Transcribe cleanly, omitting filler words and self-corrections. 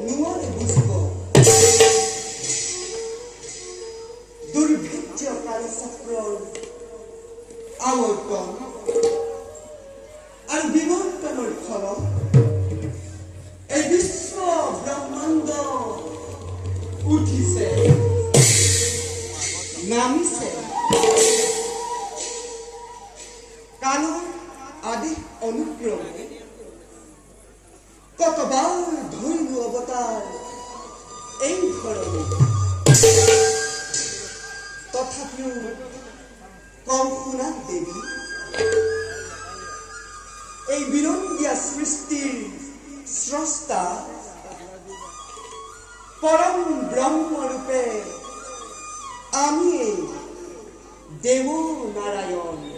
নোৱাৰে বুজিব দুৰ্ভিক্ষ কালচক্ৰৰ আৱৰ্তন আৰু বিৱৰ্তনৰ ফলত এই বিশ্ব ব্ৰহ্মাণ্ড উঠিছে নামিছে কালৰ আদেশ অনুক্ৰমে কতবাৰ ধৰিলো অৱতাৰ এই ধৰণে তথাপিও কম শুনা দেৱী এই বিৰঙ্গীয়া সৃষ্টিৰ স্ৰষ্টা পৰম ব্ৰহ্মৰূপে আমি দেৱ নাৰায়ণ